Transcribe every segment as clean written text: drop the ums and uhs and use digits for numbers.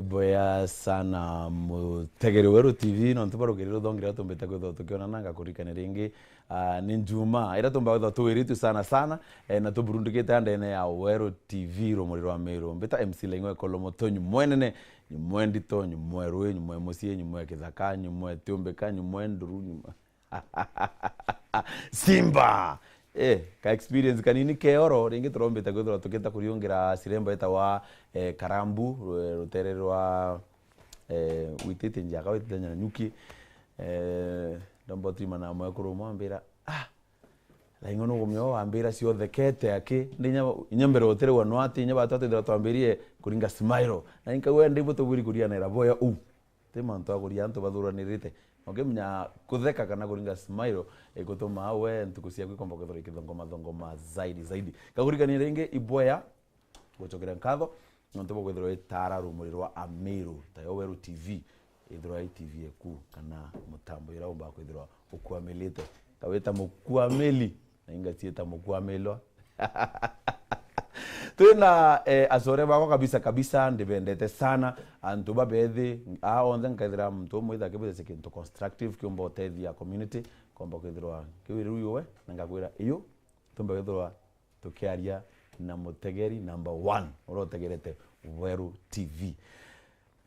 Boya sana mutegeri weru TV no ntubarugerero thongira tumbete kwitho tukiona nanga kurikane ringi ni njuma ira tumba kwitho tuwiritu sana na tuburundikite andene ya Weru TV rumuri rwa MERU mbita MC Lengwe Kolomo tonyu mwenene nyumwe ndito nyumwe rwe nyumwe musie nyumwe kithaka nyumwe tumbeka nyumwe nduru Simba ka experience kanini keoro ringi turombete kwitho tukita kuriungira sirembo eta wa Karambu rutere rwa witete njaka witete nyana nyuki ndombo trima na mwe kurumo ambira la ingono gomyo ambira ciothe kete ake ndinya inyambere otere wano ati nya batatu ndira twambirie kuringa smile na inkawe ndimbo tuburi kuria na raboya tema nto akuria nto bathuranirite okemnya kutheka kana kuringa smile egotoma we ntukusia kwikomba kwithora ikithongoma zaidi kagurikani ringi iboya gochokera nkatho nonto kwithora itara rumuri rwa MERU tayo Weru TV ithora TV eku kana mutambo ira umba kwithora ukwamelite kaweta mukwameli na ingatieta mukwamelwa tuna azore bako kabisa ndibendete sana antu babethi onde nkaithira mtu mwitha kibese kintu constructive kiombo tethi ya community komba kwithirwa kiwiru yowe nangakwira iyo tumba kwithirwa tukiaria na mutegeri number 1 urotegerete Weru TV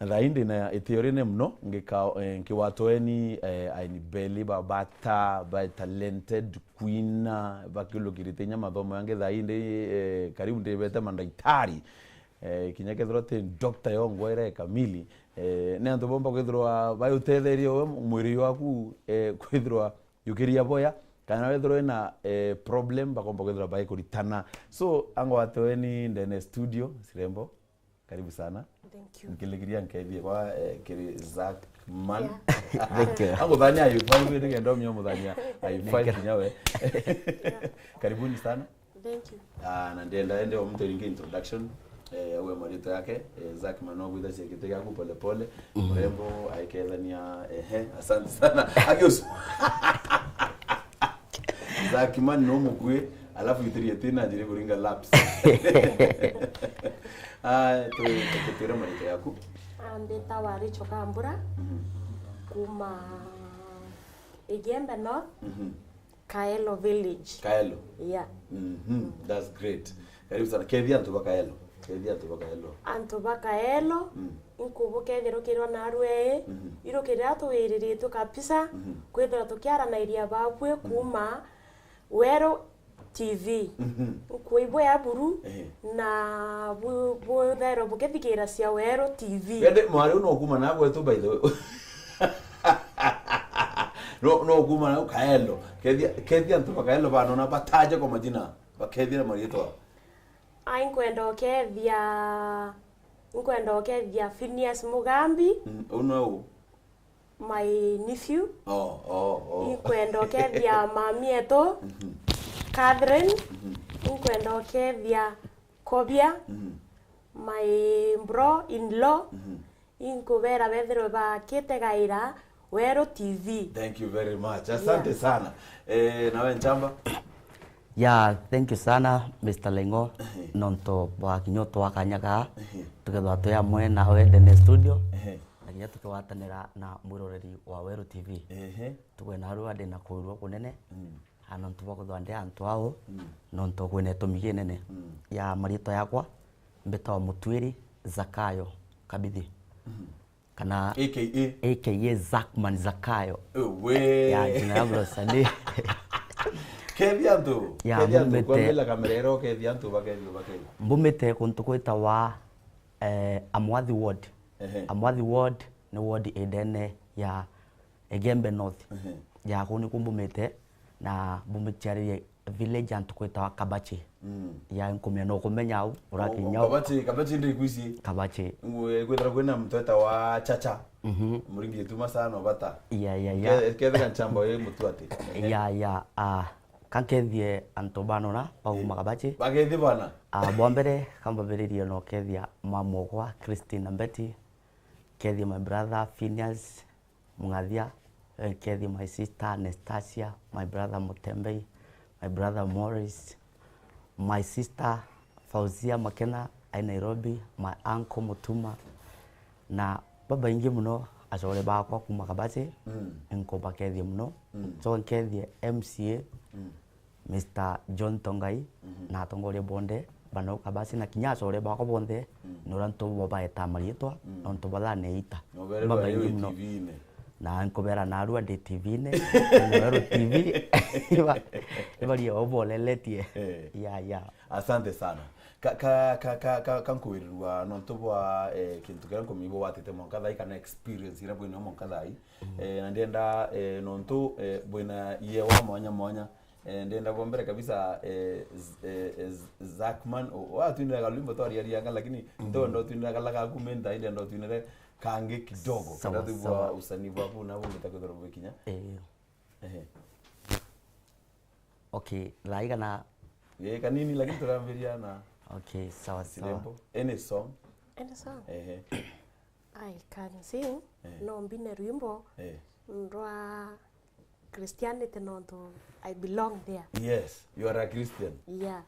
na thaindi na itiorine mno ngiwatoeni aini beli babata by talented queen bakilukirite nyama thomo yange thaindi karibu ndibete mandaitari kinyake throte doctor yongwere kamili ne antu bomba kwithirwa bayutetherio mwiri waku kwithirwa Gukiria boya kana wethirwa na problem bakomba kwithirwa bayikuritana so angwatoeni ndene studio sirembo karibu sana. Thank you. Gukiria nkaithie kwa kiri Zack man. Yeah. Thank you. Ango thania Ayuthi wewe ngendo mnyo muthania Ayuthi nyawe. Karibuni sana. Thank you. Na ndienda mtu ringi introduction wewe marito yake Zack man gwitha ciekite yaku pole mrembo aikethania asante sana. Agios. Zack man no mukwe alafu itirie tena jire kuringa laps. Tukutira marito yaku Ndeta wari chokambura kuma Igembe North Kaelo village. Kaelo. Yeah. That's great. Karibu sana. Kethia ntuba Kaelo. Antuba Kaelo. Inkubu kethiro kirwa narwe. Iro kiria tuwiriritu kabisa. Kwithira tukiara na iria babwe kuma Weru TV. Kuibo ya buru na bu thero bukethikira cia Weru TV. Wende mwari no kuma na gwetu by the way. No kuma na Kaelo. Kethia ntuba Kaelo bano na bataje kwa majina. Bakethia marito. Inkwenda okethia Phineas Mugambi. Uno My nephew. Inkwenda okethia mami eto. Catherine. Inkwenda okethia Kobia. My bro-in-law. Inkubera bethiro bakite gaira Weru TV. Thank you very much. Asante sana. Nawe Nchamba. Yeah, thank you sana Mr. Lengo nonto bwa kinyoto wakanyaga tukethwa toya mwe nawe ndene studio aginya tukiwatanira na mwiroreri wa Weru TV tukwena ruwa ndina kuirwo kunene nonto bwa ndea antu ao nonto kwene tumige nene ya marito yakwa mbeta mutwiri Zakayo Kabithi kana aka Zackman Zakayo ya jina yangu sandi Kethia ntu kwambela kamerero kethia ntu bakethio mbumite kuntu kwita wa Amwathi ward Amwathi ward ni ward edene ya Igembe North ya kuni kumbumite na bumicharie village antu kwita wa Kabachi ya nkumya no kumenya au urakinya Kabachi ndi kwisi Kabachi kwithira kwina mtweta wa Chacha muringi tuma sana bata ya kethia Nchamba we mutwate ya kankethie antobano na pauma Kabachi bagethi bana bombere kambabiririe no kethia mamogwa Christine Mbeti kethia my brother Phineas Mungathia kethia my sister Anastasia my brother Mutembei my brother Morris my sister Fauzia Makena in Nairobi my uncle Mutuma na babaingi muno acore bakwa kuma kabase nkoba kethie muno so nkethie MCA Mr. John Tongai na atongoria bonde bano kabase na kinya acore bakwa bonde nora ntobo baeta marietwa na ntobo thane ita babaingi muno na nkobera na arua de TV ne MERU TV ibali oboleletie ya asante sana kankuirwa no tubwa kintu kira nkomibo watete monkadha kana experience ira bwino monkadha na ndienda no ntu bwina Iewa mwanya ndienda bombere kabisa Zakman watu ndio galimbo to arianga lakini ndo tunira kalaga kumenta ile ndo tunire kange kidogo kada tubwa usanifu hapo na hapo nitakwenda kinya okay laiga na kanini lakini turambiria na okay sawa any song I can sing no mbine rwimbo ndwa Christianity no to I belong there. Yes, you are a Christian. Yeah.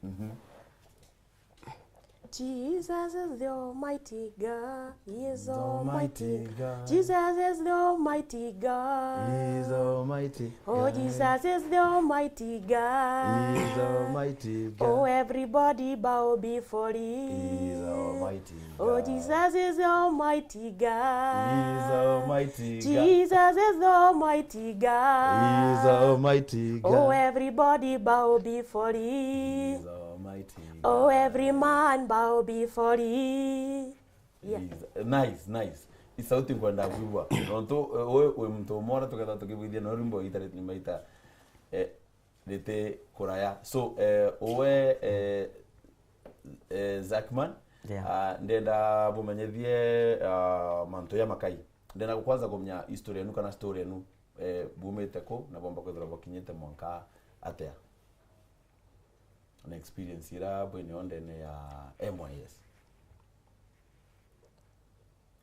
Jesus is the Almighty God. He is Almighty God. Jesus is the Almighty God. He is Almighty God. Oh, Jesus is the Almighty God. He is Almighty God. Oh, everybody bow before Him. He is Almighty God. Oh, Jesus is the Almighty God. He is Almighty God. Jesus is the Almighty God. He is Almighty God. Oh, everybody bow before Him. He is Almighty God. Oh, every man bow before Him. Yeah. Nice. Isauti kwenda kuibwa. Nonto we mtu mora tukata tukibithia no rimbo itare ni maita lete koraya. So Zakman ndenda bumenyethie manto ya makai. Ndenda kwanza kumnya historia nu kana story nu bumete ko na bomba kwethira bokinyete monka atea. An experience ira bwene ondene ya MYS.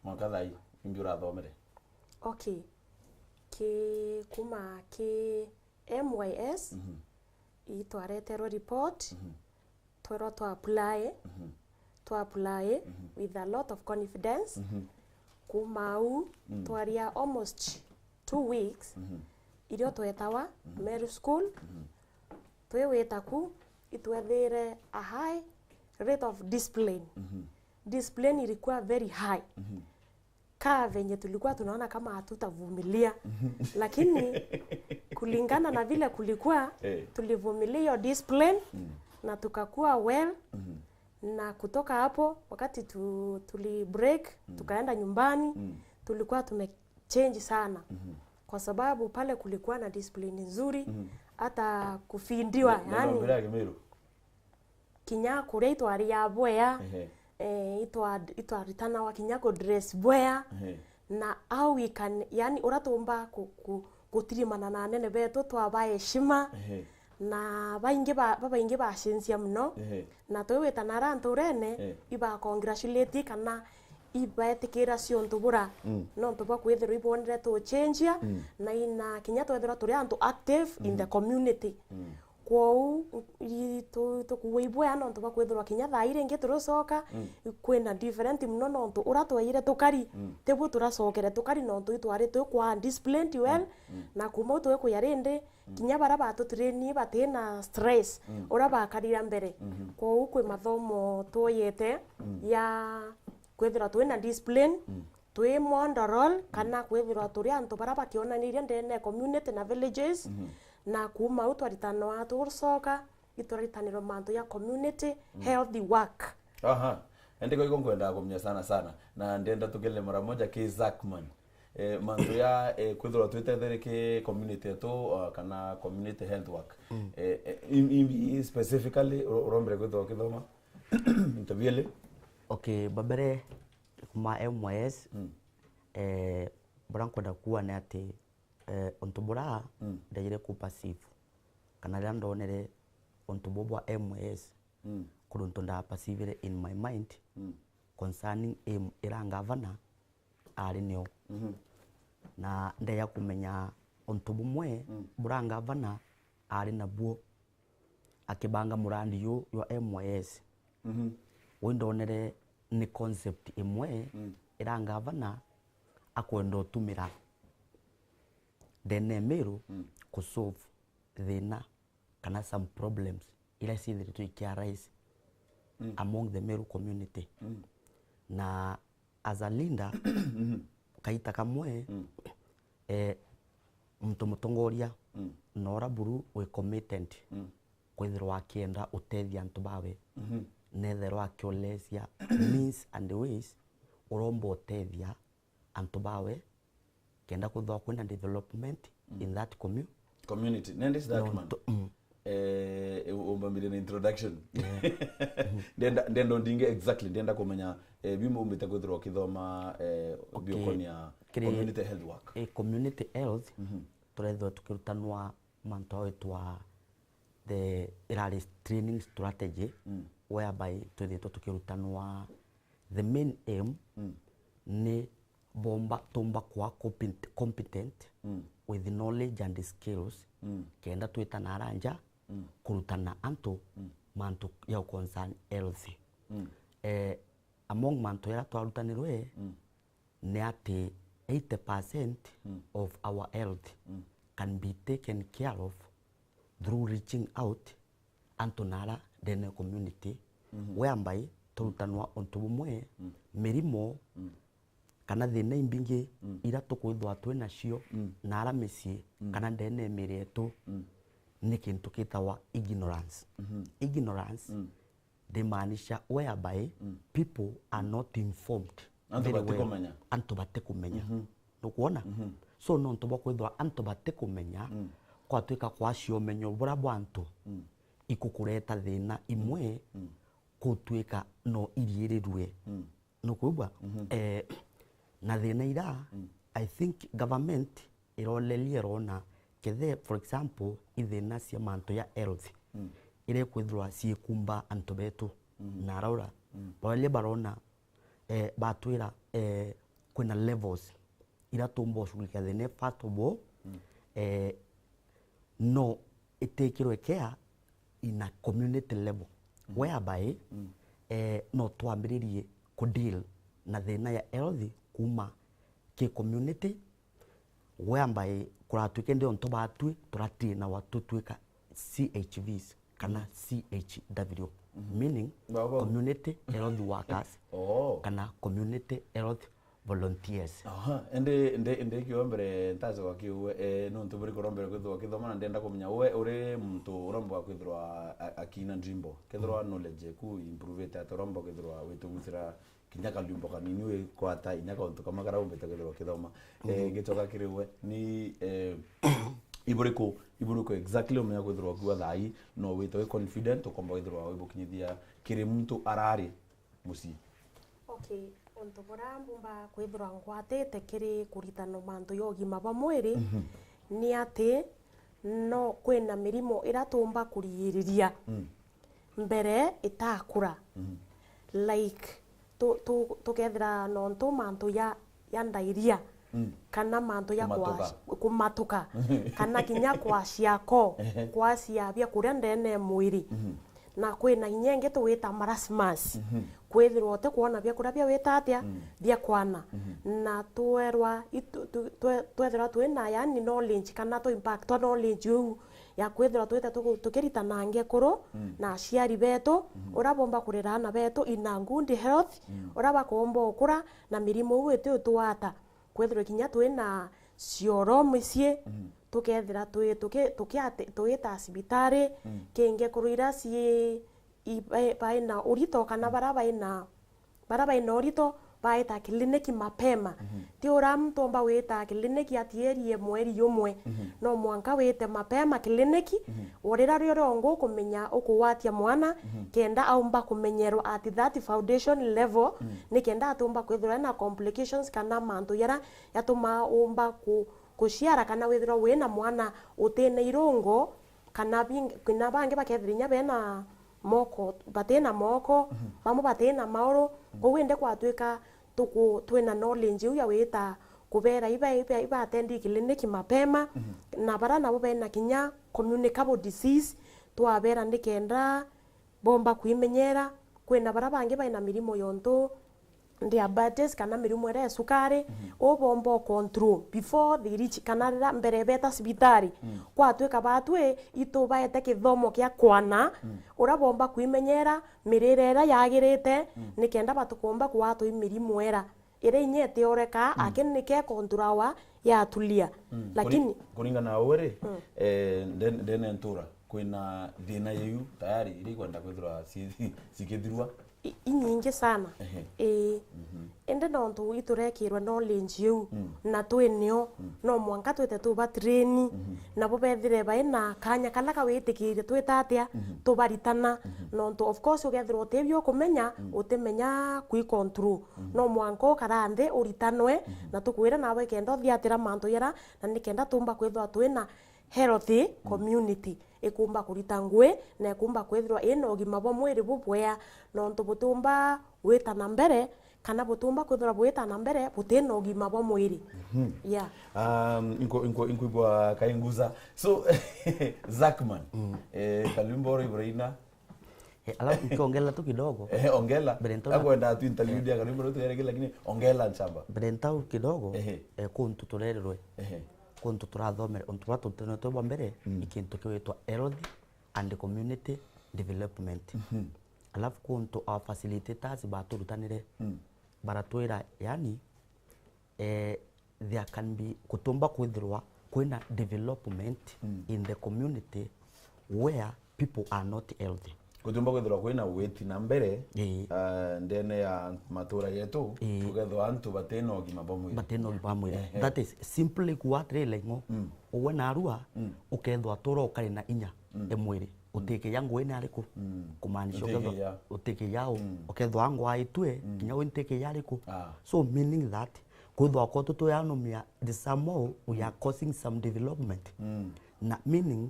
Mwakadhai imbiura thomere. Okay. Kuma MYS itwaretero report twero to apply with a lot of confidence. Kumau twaria almost 2 weeks irio twetawa MERU school twewetaku itwethere a high rate of discipline. Discipline ilikuwa very high. Kaa venye tulikuwa tunaona kama hatutavumilia. Lakini kulingana na vile kulikuwa tulivumilia hiyo discipline na tukakuwa well. Na kutoka hapo wakati tuli break tukaenda nyumbani tulikuwa tumechange sana. Kwa sababu pale kulikuwa na discipline nzuri hata kufindiwa yani kinyako reito ari ya boya itwa ritana wa kinyako dress boya na au we can yani uratumba gutirimana na nene beto twaba heshima na baingi bashinsia muno na tweweta na rantu rene iba congratulate kana ibaetikira ciontu bura no ntuba kwithira ibonere to change na ina kinya twethira turi antu active in the community kwou to kuibwa no ntuba kwithira kinya thaire ngi turucoka kwina different muno no ntu uratwaire tukari tebu turacokere tukari no ntu itwari tu kwa disciplined well na kuma tu ku yarinde kinya bara batu train batina stress ura bakarira mbere kwou kwi mathomo twoyete ya kwethira twina discipline twi moral kana kwethira turi antu bara bakionanirie ndene community na villages na kuma utwaritano aturucoka itwaritaniro mantu ya community healthy work. Ndiko iko kwenda kumnya sana na ndenda tukele mara moja ke Zakman mantu ya kwethira twitethera ke community to kana community health work specifically urombre kwethira kithoma interviewle. Okay, babere kuma MYS branko da kuwa ne ati ontubura ndagire ku passive kana rya ndonere ontubobwa MYS kurunto nda passive in my mind concerning irangavana ari nio na ndeya kumenya ontubumwe burangavana ari nabuo akibanga murandi yo MYS windonere ni concept imwe irangavana akwenda utumira ndene MERU ku solve thina kana some problems ila cithiritwo ikiarise among the MERU community. Na as a leader kaita kamwe mtu mutongoria nora buru we committed kwithirwa akienda utethia antu bawe nethero akiolesia means and ways urombo utethia antu bawe kenda kuthwa kwina development in that community. Nende is that man? Umbambire na introduction. Ndendo ndinge exactly ndenda kumenya bimo umbita kwithirwa kithoma biokonia community health work. Community health turethwa tukirutanwa manto wetwa the training strategy whereby tukirutanwa the main aim ni bomba tumba kwa competent with the knowledge and the skills kenda twitana aranja kurutana antu mantu ya concern health. Among mantu ya twarutanirwe ni ati 80% of our health can be taken care of through reaching out antu nara dene community whereby turutanwa ontu bumwe mirimo kana thina imbingi ira tukwithwa twina cio nara micii kana ndene miretu ni kintu kitawa ignorance. Ignorance demaanisha whereby people are not informed antu batikumenya nukuona so no ntu bakwithwa antu batikumenya kwa twika kwa cio menyo bura bwantu ikukureta thina imwe kutwika no iririrwe nukuigwa na thina ira I think government irolelie rona kethe for example ithina cia mantu ya health ire kwithwa ciikumba antu betu na raura baile barona batwira kwina levels ira tumbo shugulika thina first of all no itekirwe care in a community level whereby no twambiririe ku deal na thina ya health kuma ki community whereby kuratuike ndio nto batwi turati na watu twika CHVs kana CHW meaning community health workers kana community health volunteers. Ende kiombere ntaze kwa kiwe no ntuburi korombere kwithwa kithoma ndenda kumenya we uri muntu uromba kwithwa akina ndrimbo kithwa knowledge ku improve ta uromba kwithwa witugusira kinyaka limbo kanini we kwata inyaka onto kamakara umbeta kwithwa kithoma gitoka kiriwe ni iburiko exactly umenya kwithwa kwa thai no wito confident ukomba kwithwa wibukinyithia kiri muntu arari musi. Okay, onto bora mbumba kwithwa ngwatete kiri kuritano mantu yogima ba mwiri ni ati no kwina mirimo iratumba kurigiriria mbere itakura like tukethira nonto mantu ya ndairia kana mantu ya kumatuka kana kinya kwa ciako kwa ciabia kuria ndene mwiri na kwina inyenge tuwita marasmus kwithirwa te kuona bia kuria bia wita atia bia kwana na twerwa twethira twina yani knowledge kana to impact knowledge yu ya kwithirwa twita tukirita nange kuru na aciari betu urabomba kurirana betu ina good health uraba komba okura na mirimo wetu tuwata kwithirwa kinya twina cioro mucie tukethira tukiata cibitari kinge kuruira ci baina urito kana barabaina urito baita kliniki mapema ti uramtomba wita kliniki atierie mweri umwe no mwanka wite mapema kliniki urira riorongo kumenya ukuwatia mwana kenda aumba kumenyerwa at that foundation level ni kenda atumba kwithira na complications kana mantu yara yatuma umba kuciara kana withira wina mwana utene irungo kana kina bange bakethirinya bena moko batena moko bamo batena maoro kuwinde kwatwika twina knowledge ya wita kubera iba atendi kliniki mapema na bara nabo bena kinya communicable disease twabera ndikenda bomba kuimenyera kwina bara bange baina mirimo yonto diabetes kana mirimu ere sukari obombo control before they reach kana rira mbere beta sibitari kwa tweka batwe ito baete kithomo kya kwana urabomba kwimenyera mirerera yagirite nikenda batukomba kwatu imirimu era ire inyete oreka akini ke control ya tulia lakini kuringana na were ndene ntura kwina thina yeyu tayari iri kwenda kwithira sikithirwa inyingi sana ende nontu iturekirwa knowledge yu na twinio no mwanka twete tuba train na bo bethire baina kanya kala kawitikire twetatia tubaritana nontu of course ugethirwo tebyo kumenya utemenya kui control no mwanko karande uritanwe na tukwira nawe kendo thiatira mantu yara na nikenda tumba kwithwa twina healthy community ikumba kurita ngwe na ikumba kwithirwa ina ugima bwa mwiri bubwea nontu butumba wita na mbere kana butumba kwithirwa bwita na mbere butina ugima bwa mwiri yeah inko kainguza so Zakman kalimbo Ibrahima alafu ukiongela tu kidogo ongela akwenda tu interview ya kalimbo tu yale lakini ongela nchamba brentau kidogo kuntu turererwe kuntu turathomera untu tuno mbere ikintu kiwitwa health and community development alafu kuntu our facilitators baturutanire baratwira yani there can be kutumba kwithirwa kwina development in the community where people are not healthy kutumba kwithirwa kwina weti na mbere ndene ya matura yetu tugethwa antu bateno gima bamwe that is simply kuatrele ngo uwena arua ukethwa toro kare na inya emwiri uteke yangu ene ariku kumaanisha ukethwa uteke yao ukethwa ngo aitwe kinya winteke yariku so meaning that kwithwa ko tuto yanomia the somehow we are causing some development na meaning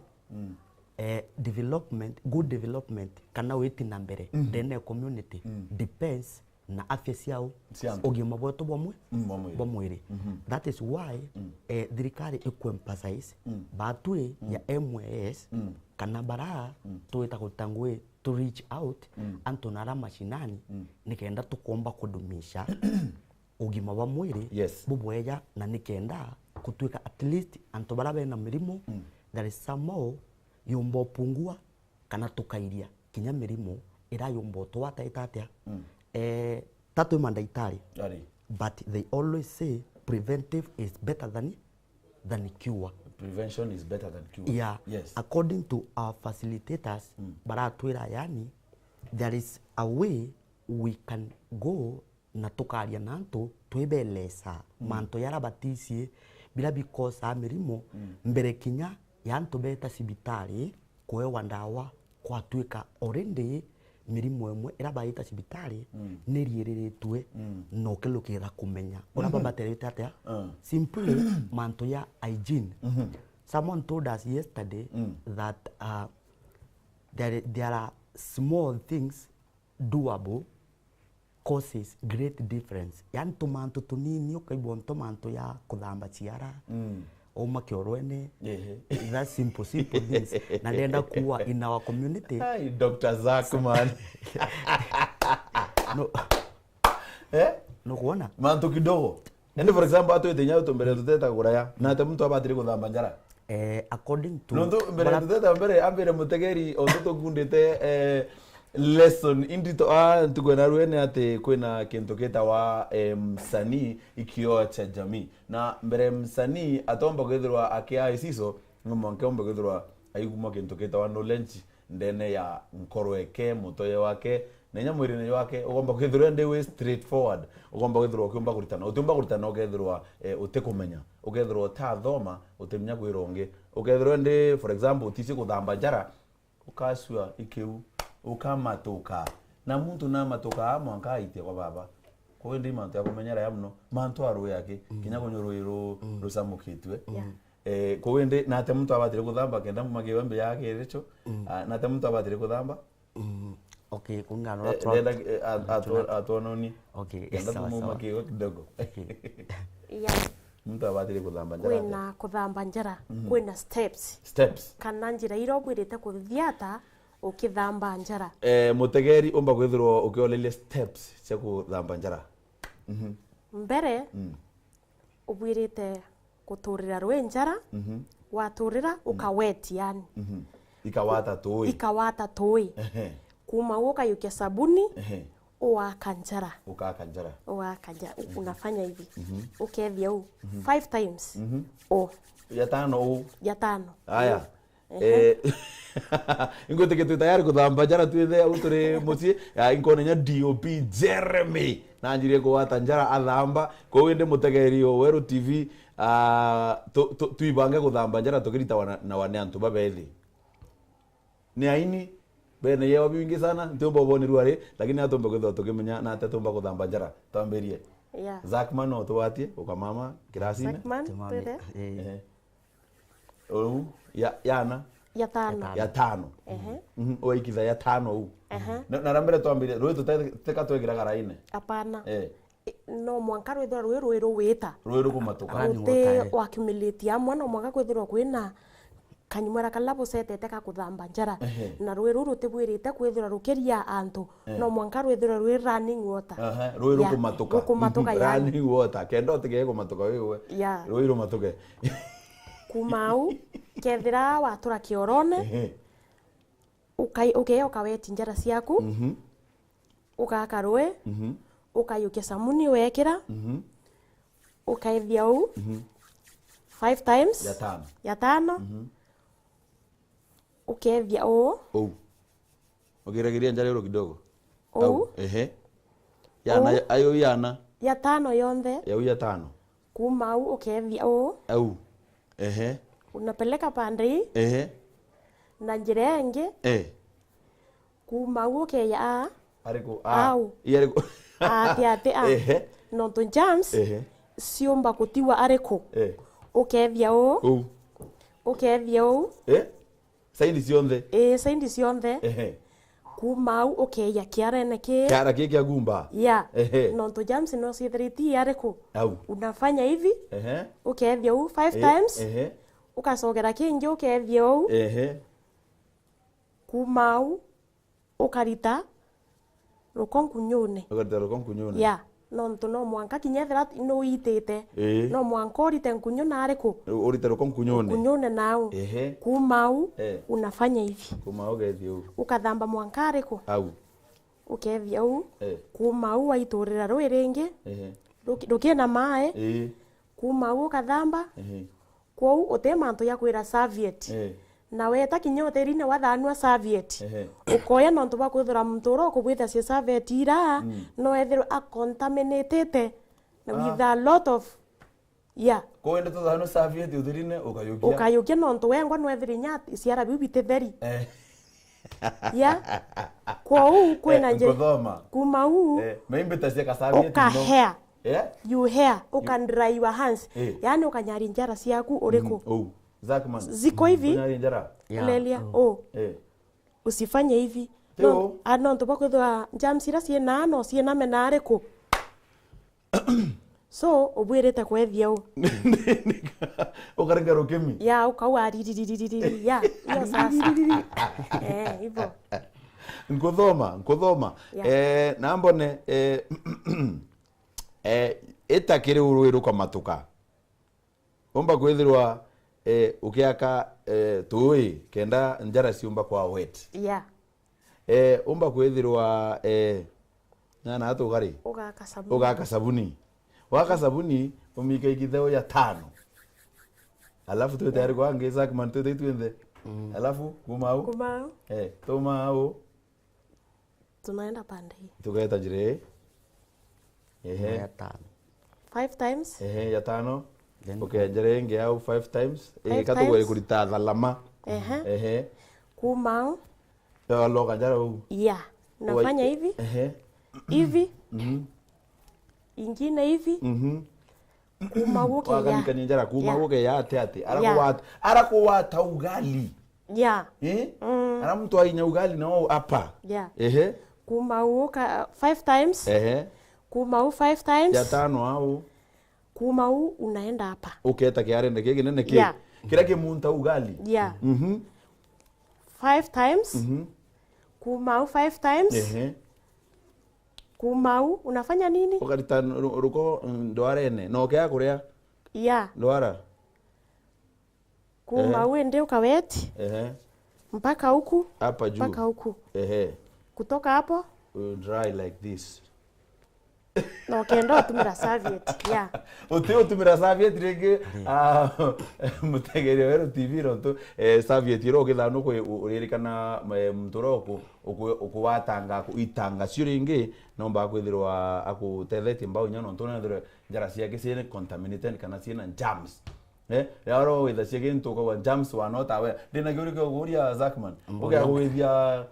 development, good development kana witi na mbere dene community depends na afya ciao ogima bwetu bwa mwiri that is why thirikari equemphasize batwe ya MWS kana bara tuita kutangwe to reach out antonara mashinani nikenda tukomba kudumisha ogima bwa mwiri bubweya na nikenda kutwika at least antobara bena mirimo there is some more yumbo pungua kana tukairia kinya mirimo ira yumbo twata itatia tatu mandaitari but they always say preventive is better than cure. Prevention is better than cure. Yeah. Yes. According to our facilitators baratwira yani there is a way we can go na tukaria nanto twebelesa manto yara batisi bila because amirimo mbere kinya yanto beta sibitari kwewa ndawa kwatwika already mirimo emwe irabaita sibitari nerireretwe no kelokera kumenya uraba baterete atia simply manto ya hygiene someone told us yesterday that there are small things doable causes great difference yani tomanto tunini ukaibwa tomanto ya kuthamba ciara oma kiorwene that simple things na ndenda kuwa in our community hi Dr. Zakman no kuona manto kidogo and for example ato ethenya utombere tuteta kuraya na ate mtu abatiri kuthamba njara according to no mbere tuteta mbere ambere mutegeri onto gundite lesson indito tukwena ruene ate kwena kintu kita wa msanii ikio cha jamii na mbere msanii atomba kwithirwa akia isiso ngomonke omba kwithirwa ayiguma kintu kita wa knowledge ndene ya nkorweke mutoye wake nenya mwirine wake ugomba kwithirwa ndi way straight forward ugomba kwithirwa ukiomba kuritana ukethirwa utekumenya ukethirwa ta thoma utemenya kwironge ukethirwa ndi for example tisi kuthamba njara ukasua ikeu ukamatoka na muntu na matoka mwanka aitia kwa baba kwa ndi mantu ya kumenyera ya mno mantu aro yake kinya konyorwiro rusamukitwe kwa ndi na ate muntu abatire kuthamba kenda mumagiwe mbe yake recho na ate muntu abatire kuthamba okay kungano atononi okay kenda mumagiwe kidogo mtu abatire kuthamba njara kwina kuthamba njara kwina steps kana njira irobwirite kuthiata ukithamba njara mutegeri umba kwithirwo ukiolelia steps cia kuthamba njara mbere ubwirite guturira rwenjara waturira ukaweti yani ikawata toi kuma ukayukia sabuni uakanjara unafanya hivi ukethia u 5 times ya tano aya ingo teke tayari kuthamba njara twithe uturi muci inkonenya DOP Jeremy na njire kuwata njara athamba ko wende mutegeri o Weru TV tuibange kuthamba njara tukirita na wane antu babethi ni aini bene yewa bingi sana ntomba boni ruare lakini atomba kwetho tukimenya na atomba kuthamba njara tamberie Zakman no tuwatie ukamama kirasine Zakman twithe ya tano oikitha ya tano u na rambere twambire rwe tuteka twegiraga raine apana no mwanka rwithwa rwiru wita rwiru kumatuka ute accumulate amwe no mwanka kwithirwa kwina kanyumara kalabo setete ka kuthamba njara na rwiru rutibwirite kwithirwa rukiria antu no mwanka rwithirwa rwi running water rwiru kumatuka ya running water kendo tige kumatuka wewe rwiru matuke kumau kethira watura kiorone ukaweti njara ciaku ukaka rwe ukayukia samuni wekira ukaithia u 5 times ya tano ukethia u ukiragiria njara iro kidogo yana ayo yana ya tano yonthe ya tano kumau ukethia u unapeleka pande na njira ingi kuma uke ya au ati no to jams siomba kutiwa ariko ukethia u ukethia u saindi sionthe kuma uke ya kiarene kiara kya gumba no to jams no sithriti ariko unafanya hivi ukethia u 5 times ukasogera kingi ukethia u kumau ukarita rukonkunyune nontu no mwanka kinyethera no itete no mwanka urite nkunyu na ariku urite rukonkunyune nao kumau unafanya hivi kumau gethia u ukathamba mwanka ariku ukethia u kumau waiturira rwiringi rukina mae kumau ukathamba kwou utemanto ya kwira serviette na weta kinyoterine wathanua serviette ukoya nonto bakwithura mturo kubwitha cia serviette ira no ethero a contaminated with a lot of ko ende to thanu serviette uthirine ukayukia nonto wengwa no ethiri nya ciara bibite theri kwou kwina nje kuma u maimbeta cia ka serviette no you hair ukan dry your hands yani ukanyari njara ciaku uriku Zakman ziko hivi njara lelia usifanye hivi no to bakwithwa jamsira ciena no ciena menariku so ubwirite kwethia u ukarenga rukimi ukawari yo sasa hivyo nkuthoma nambone etakire urwiru kwa matuka umba kwithirwa ukiaka tui kenda njara ciumba kwa wet umba kwithirwa na atugari ugaka sabuni waka sabuni umika ikitheo ya tano alafu tu tayari kwa ngeza kama tu twende alafu kumau tomau tunaenda pande tukaeta jire ya tano 5 times ya tano ukejere nge au 5 times katugwe kurita thalama kumau loka njara u nafanya hivi hivi ingine hivi kumau ke wakanika njara kumau ke ya ate arakuwata ugali ara mtu ainya ugali nao apa kumau 5 times kumau 5 times ya tano au kumau unaenda hapa uketa kiarende kiki nene kiki kila kimunta ugali 5 times kumau 5 times Kumau unafanya nini? Ukarita ruko ndwarene no kya kuria Ya ndwara Kumau ende ukaweti mpaka huku hapa juu mpaka huku kutoka hapo dry like this no kendo tumira serviette ya utio tumira serviette rege mutegere wero TV ronto serviette ro githano ko uririkana mturoko ukuwatanga kuitanga ciuringi no mba kwithirwa akutethetie mbao nyano ntona thire njara ciake ciene contaminated kana ciena germs yaro with the second to go germs were not aware dina gyuri ko guria Zakman uga gwithia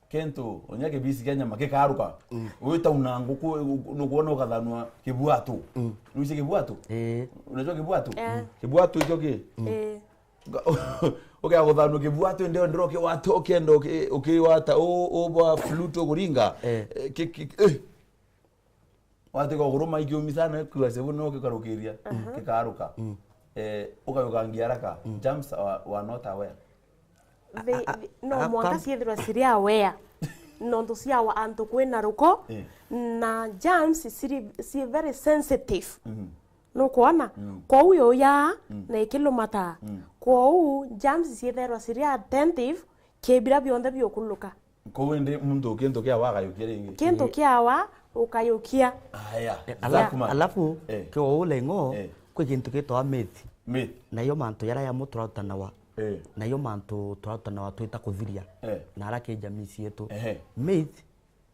kento onyake bisi kenya makekaruka wita unangu no kuona ukathanwa kibwatu nuise kibwatu unajua kibwatu kibwatu hicho ki uga guthanwa kibwatu ndio ndoke watu okendo ukiwata oba fluto kuringa wate ko guruma ikiumisana kwase buno kikarukiria kikaruka ukayukangia haraka germs were not aware no mwaka ciethirwa ciri aware no ndo ciawa antu kwina ruko na germs ci very sensitive no kuona kwa uyo ya na ikilumata kwa u germs ciethirwa ciri attentive kebira bionde biokuluka ko wende muntu kento kya waga yukiringi kento kyawa ukayukia aya alafu kwa ulengo kwa kintu kitwa myth na yo mantu yara ya muturutana wa na yo mantu turutana wa twita kuthiria na arake jamii cietu myth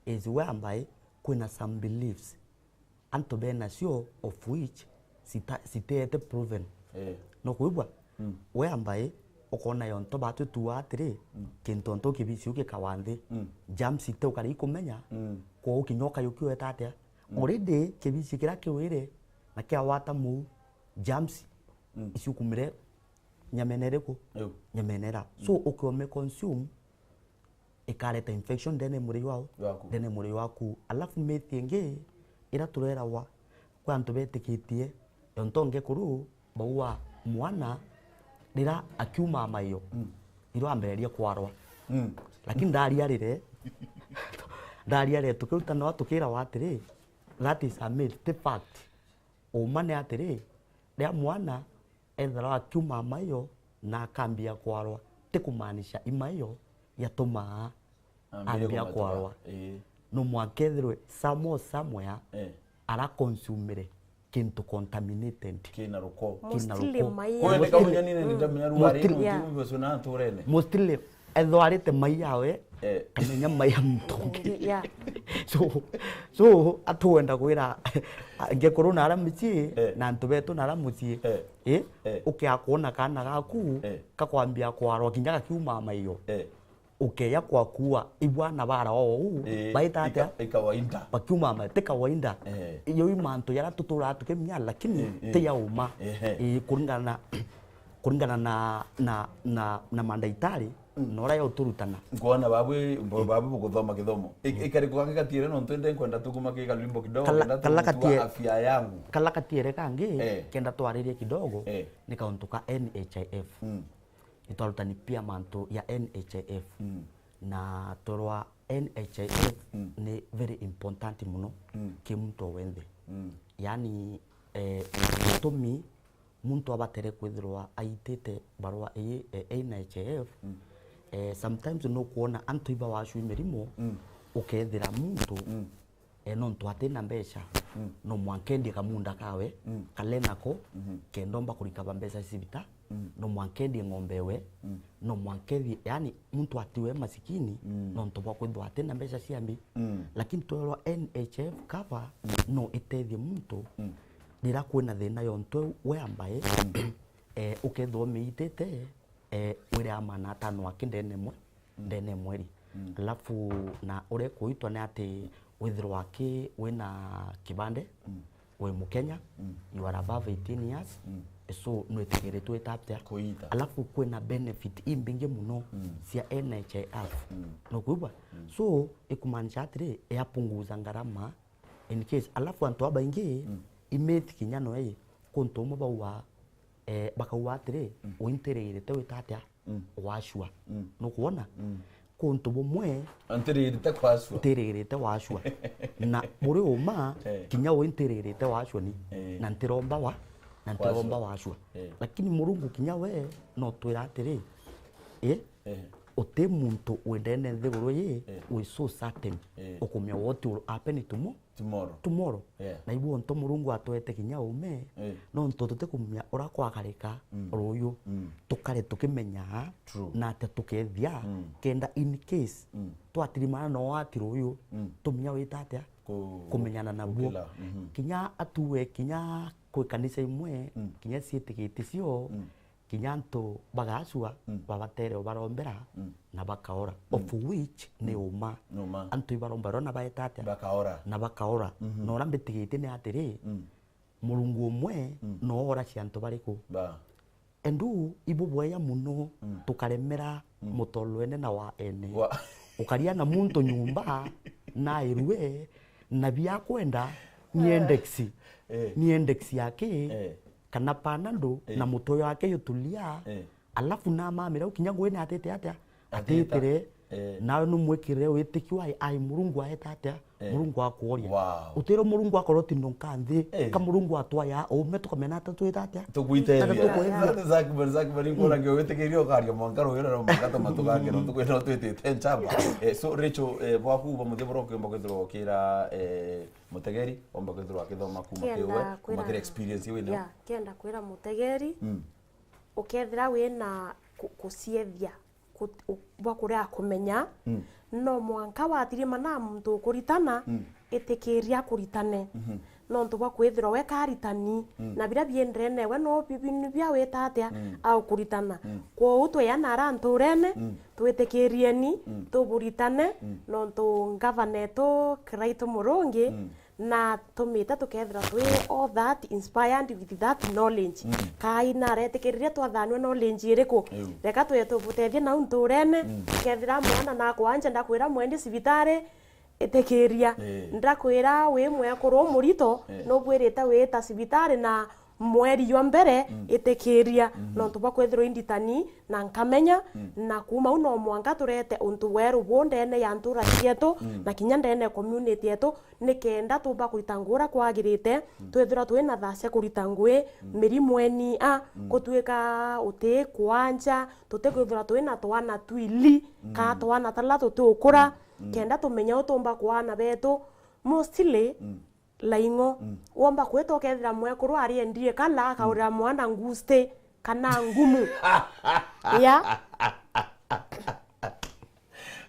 is whereby kuna some beliefs anto bena sio of which sitete proven no kuibwa whereby ukona yo nto batu tuwa atiri kintu nto kibisi uke kawanthi jam site ukari kumenya kwa ukinyoka yukio etatia already kibisi kira kiwire na kia wata mu jams isukumire nyamenere ko nyamenera so ukome consume ikareta infection dene muri waku alafu methinge ira turera wa kwa ntu betikitie yontonge kuru baua mwana dira akiuma mayo iro ambereria kwarwa lakini ndariare tukiruta no tukira watiri that is a myth the fact umane atiri ria mwana ethera akiuma mayo na kambia kwarwa tikumaanisha imayo yatuma ambia kwarwa no mwakethirwe somewhere ara consumere kintu contaminated kina ruko kwende kamunya nini ndamenya ruwari no sona turene mostly ethwarite mai yawe kamenya mai mtongi so atuenda kwira ngekoro na aramuci na ntubetu na aramuci ukiakona kana gaku kakwambia kwarwa kinyaga kiuma maiyo ukeya kwa kuwa ibwana bara o baita atia ikawainda bakiuma mate kawainda iyo imanto yara tutura tukemnya lakini te ya uma kuringana na mandaitari nora yo turutana ngona babu kuthoma kithomo ikari kwa ngatiire no ntende kwenda tukuma kiga limbo kidogo kenda afya yangu kala katiere kangi kenda twaririe kidogo nikauntuka NHIF itarutani pia manto ya NHIF na torwa NHIF ni very important muno kimuntu wende yani tomi muntu abatere kwithirwa aitete barwa NHIF sometimes no kuona antu iba washu imerimo ukethira muntu no ntwatena mbeca no mwankendi kamunda kawe kalenako kendomba kurikaba mbeca cibita no mwankendi ng'ombewe no mwankendi yani muntu atiwe masikini no ntobwa kwithwa atena mbeca ciambi lakini toro NHIF cover no itethie muntu dira kwena thina yo ntwe we ambaye ukethwo miitete wire amana tano akindene mweri alafu na ure kuitwa ni ati withirwa ki wina kibande we mukenya you are above 18 years so no etigeretwe tapta alafu kwena benefit imbinge muno cia NHIF no kuba so ikumanisha atire yapunguza ngarama in case alafu antu abaingi imeti kinyano kuntu mo bawa bakauwa atire uintereire te witatia washua no kuona kuntu bumwe antiririte kwaswa ntiririte washwa na buri uma kinya we ntiririte washwa ni na ntiromba washwa lakini murungu kinya we no twira atiri ote muntu wendene nthiguru ye we so certain ukumya what will happen tomorrow na ibu onto murungu atwete kinya ume no nto tute kumya ura kwakarika ruyu tukare tukimenya na ate tukethia kenda in case twatirimana no atiruyu tumya witatia kumenyana nabuo kinya atuwe kinya kwi kanisa imwe kinya cietigiti cio kinya ntu bagacua babatere barombera na bakaora of which ni uma antu ibarombera na baetatia bakaora no rambitigite ni atiri murungu umwe no ora ciantu bariku endu ibubweya muno tukaremera mutolwene na wa ene ukaria na muntu nyumba na irue na bia kwenda ni index yake kana panando na mutoyo wake yutulia alafu na mamira ukinya ngwene atete atia atetire nawe numwekire witikiwa ai murungu aeta atia murungu akworia utero murungu akoroti nonkanthi ka murungu atwaya ume tukamena tatu atia tukuiteria zaki bari ngora nge witikirio kario mwankaro yero mwangato matugange no tukwena twitite nchamba so recho bwaku bamuthiboro kembo kithiro kira mutegeri omba kithiro akithoma kuma kiwe kuma kira experience yewe no kenda kwira mutegeri ukethira wina kuciethia bwakuria kumenya no mwanka wathirima na muntu kuritana itikiria kuritane no ntu bwakwithira we karitani na bira biendrene we no bibinu bia wetatia au kuritana kwa utwe na rantu rene twitikirieni tuburitane no ntu governor to kraito murongi na tumita tukethira twi all that inspired with that knowledge kai na retikiriria twathanwe knowledge iriku reka twetubutethie na unturene kethira mwana na kwanja ndakwira mwendi cibitari itikiria ndakwira wi mwekuru murito no bwirite wita cibitari na mweri yo mbere itikiria no tuba kwethiro inditani na nkamenya na kuma uno mwanga turete untu weru bondene ya ntura cietu na kinya ndene community yetu nikenda tuba kuritangura kwagirite twethira twina thasya kuritangwe mirimu eni kutwika uti kwanja tutekwithira twina twana twili ka twana talatu tukura kenda tumenya utumba kwana betu mostly laingo womba kweto kethira mwekuru ari endie kala akaurira mwana nguste kana ngumu ya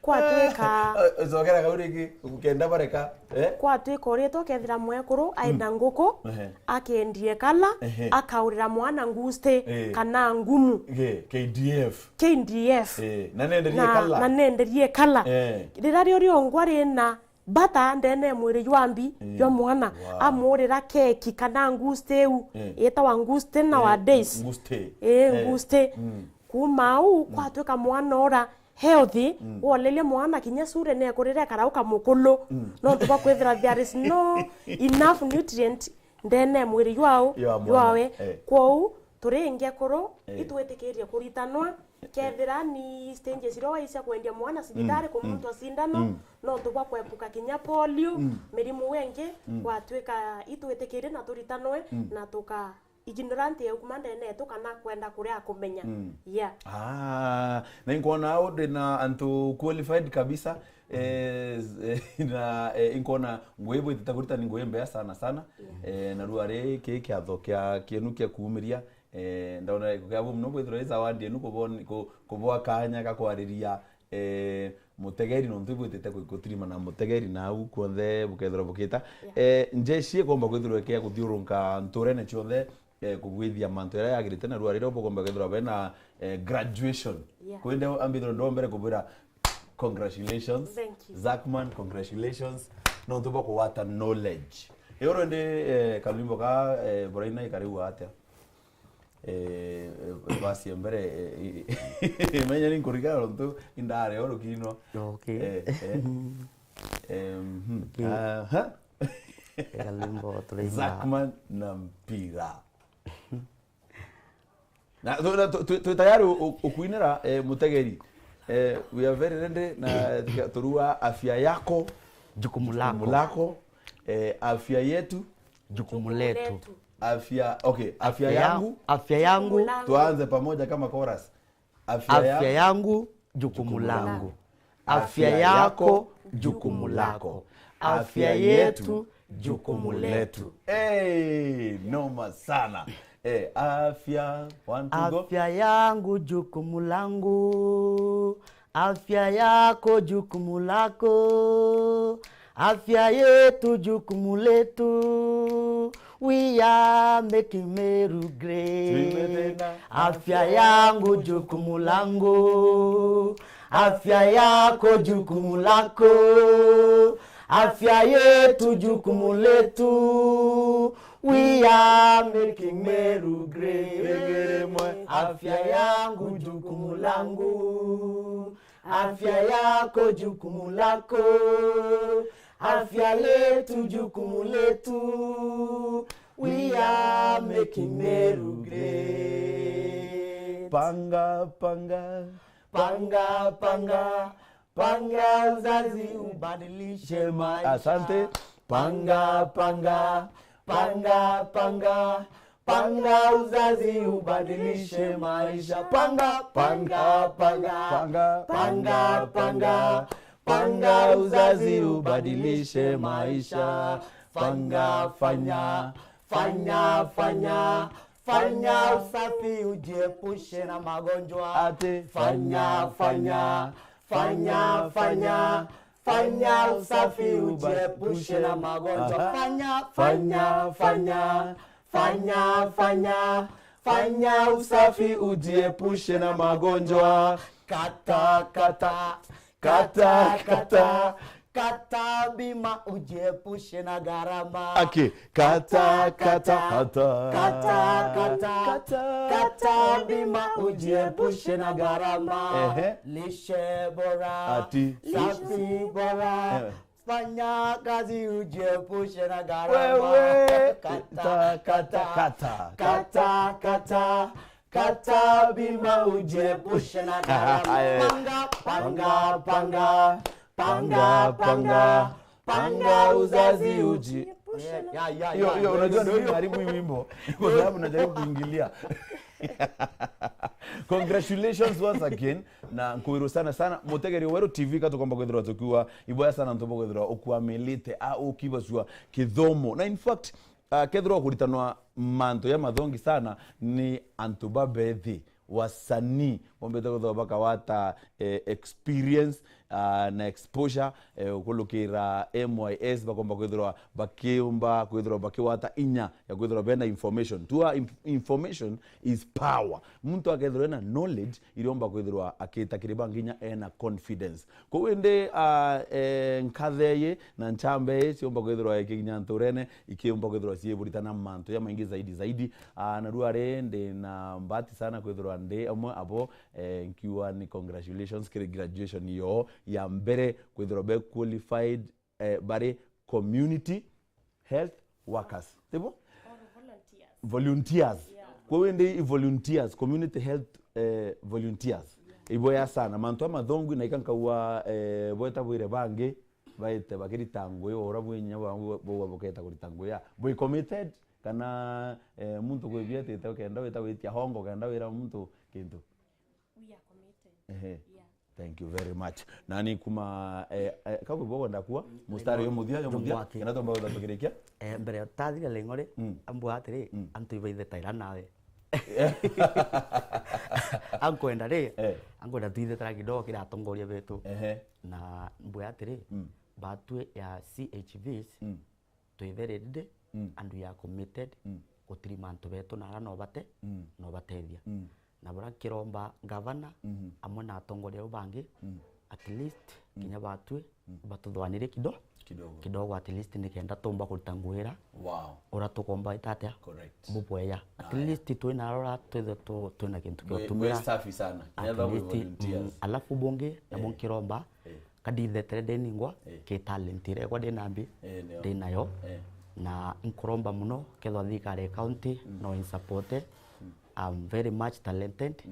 kwatweka zogera kauriki ukenda bareka kwatweka oreto kethira mwekuru aina nguku akendie kala akaurira mwana nguste kana ngumu KDF na nenderie kala rirario riongwari na bata ndene mwiri yambi yo mwana amurira keki kana nguste u eta wa nguste na wa days nguste kumau kwatweka mwana ora healthy wolele mwana kinya sure ne kurira karauka mukulu no tuba kwethira there is no enough nutrient ndene mwiri yawe kwou turinge kuru itwetikirie kuritanwa kethira ni stage zero isa kwendia mwana cibitari kumuntu sindano no tuba kwepuka kinya polio mirimu wenge kwatwika itwetekire na turitanwe na tuka ignorant ya kumanda ene tukana kwenda kuria kumenya na inkona aude na antu qualified kabisa na inkona ngwebo itakurita ni ngwembe sana na ruare keke athokia kienu kia kuumiria ndaona kugabo mno bwithira zawadi nuko kubwa kanya gakwariria mutegeri no ntibwitete kutirima na mutegeri na u kwothe bukethira bukita njeci komba kwithira kia kuthiurunka nturene chothe kugwithia mantu ya agirite na ruarire obogomba kwithira bena graduation kwenda ambithiro ndombere kubira congratulations Zakman, congratulations no tuba kuwata knowledge yoro ndi kalimbo ka boraina ikariu atia basi mbere menya ni kurigara ronto indare oro kino kalimbo tuliza Zakman na mpira na tu tayari ukuinera mutegeri We are very ready na turua afya yako Jukumu lako, afya yetu jukumu letu. Afya yangu tuanze pamoja kama chorus. Afya yangu jukumu langu. Afya yako jukumu lako. Afya yetu jukumu letu. Noma sana. Afya, one to go. Afya yangu jukumu langu. Afya yako jukumu lako. Afya yetu jukumu letu. We are making MERU great. Afya yangu jukumu langu. Afya yako jukumu lako. Afya yetu jukumu letu. We are making MERU great. Afya yangu jukumu langu. Afya yako jukumu lako. Afya yetu jukumu letu. We are making MERU great. Panga uzazi ubadilishe maisha. Asante. Panga uzazi ubadilishe maisha. Panga uzazi ubadilishe maisha. Fanya usafi ujiepushe na magonjwa. Ate. Fanya usafi ujiepushe na magonjwa. Fanya usafi ujiepushe na magonjwa. Kata bima ujiepushe na gharama. Okay. Kata bima ujiepushe na gharama. Lishe bora. Safi bora. Fanya kazi ujiepushe na gharama. Kata bima ujiepushe na gharama. Panga uzazi ujiepushe na Yo, unajua ndio karibu wimbo. Kwa sababu najaribu kuingilia. Congratulations once again na nkuiru sana mutegeri weru TV kato kwamba kwethirwa tukiwa iboya sana ntombo kwethirwa okuamelite au kibasua kithomo na in fact kethirwa kuritanwa manto ya mathongi sana ni antuba bethi wasanii bombete kwethirwa baka wata experience na exposure kulukira MYS bakomba kwethirwa bakiumba kwethirwa bakiwata inya ya kwethirwa bena information tua information is power muntu akethirwa na knowledge iriomba kwethirwa akitakiriba nginya ena confidence ko wende nkatheye na nchambe siomba kwethirwa ikinya nturene ikiomba kwethirwa sieburitana manto ya maingi zaidi na ruare ndi na mbati sana kwethirwa ndi amwe abo nkiwa ni congratulations kire graduation yo ya mbere kwethirwa be qualified bare community health workers tebo volunteers kwa wende volunteers community health volunteers iboya sana mantu amathongu na ikankawa bweta bwire bange baite bakiritangwe ora bwenya bo boketa kuritangwe boy committed kana muntu kwebiete kenda weta witia hongo kenda wira muntu kintu we are committed. Thank you very much. Nani kuma kabu bogo ndakuwa mustari yo mudia kana tomba ndatukirikia mbere tathire lengore ambu atiri antu ibaithe taira nawe ankwenda ri ankwenda tuithe tara kidogo kira atongoria betu na mbu atiri batwe ya CHVs tuitherede and we are committed gutiri mantu betu na no batethia na bora kiromba governor amwe na atongoria ubangi at least kinya batwe batuthwanire kidogo at least nikenda tumba kutanguira ora tukomba itatia mubweya at least twina rora twina kintu kyotumira safi sana alafu bonge na monkiromba kadithe trade ningwa ke talent ire kwa denambi dinayo na nkuromba muno kethwa thikare county no in support I'm very much talented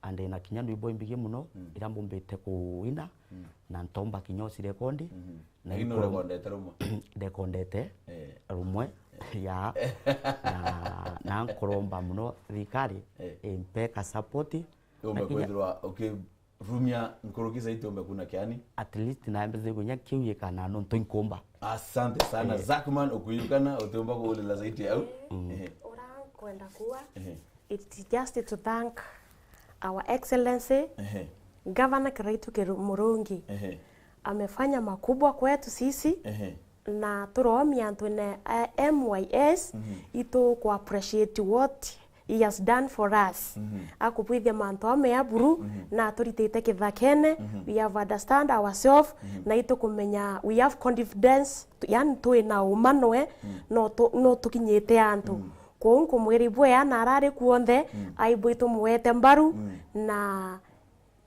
and na kinya ndwimbo imbige muno ira mbombete kuina na ntomba kinyosi rekondi na ino rekondete rumwe rekondete rumwe ya na nkoromba muno thikari impeka support umekwethirwa rumia nkurukiza itombe kuna kiani at least na mbeze gunya kiuye kana no ntoinkomba. Asante sana Zakman ukuyukana utomba ko ulela zaidi au ora kwenda kuwa it's just to thank our excellency Governor Kiraitu Murungi amefanya makubwa kwetu sisi na turomia ntune MYS ito ku appreciate what he has done for us. Akubwithia manto ame ya buru na turitete kithakene we have understand ourselves na ito kumenya we have confidence yani tuina umanwe no tukinyete antu konko mweri bwe ana arare kuonde aibwito mwete mbaru na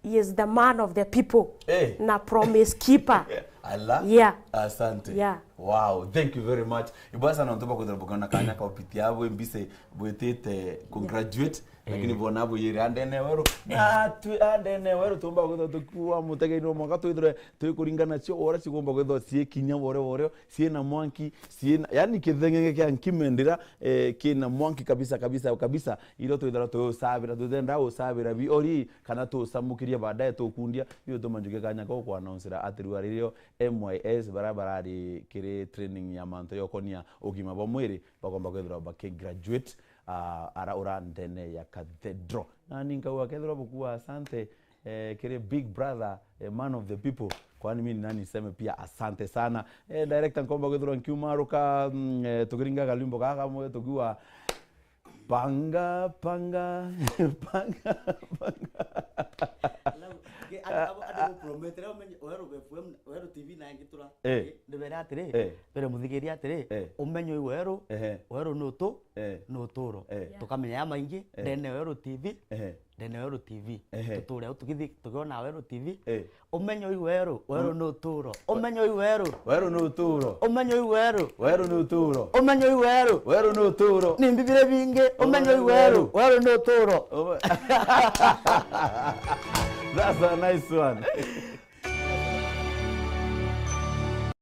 he is the man of the people na promise keeper. Allah. Yeah. Asante. Yeah. Wow, thank you very much. Ibasa na ntoba kudrobokana kanya ka opitia abo mbise bwetete graduate lakini bona abo yiri andene wero na tu andene wero tumba kutokuwa mutege no mwaka tuidre tuikuringana cio ora cigomba kwetho cie kinya wore cie na mwanki cie yani kithengenge kya nkimendira kina mwanki kabisa ilo tuidra to sabira tudenda o sabira bi ori kana to samukiria baadaye to kundia iyo to manjuke kanya ko kwa announce atirwa rilio MYS barabara ri kire training ya manto yokonia ogima bwa mwiri bagomba kwethira bake graduate ara ora ndene ya cathedral na ninka wa cathedral bukua asante kire big brother man of the people kwani mimi nani niseme pia asante sana director ngomba kwethira nkiumaruka tukiringa galimbo kaka mwe tukiwa panga ado prometere wero TV na ngitura ndebera atire pero muthigiria atire umenyo wero no turo tukamenya ya maingi ndene wero TV tuture tukiona wero TV umenyo wero no turo umenyo wero no turo umenyo wero no turo umenyo wero no turo nimbibire binge umenyo wero no turo. That's a nice one.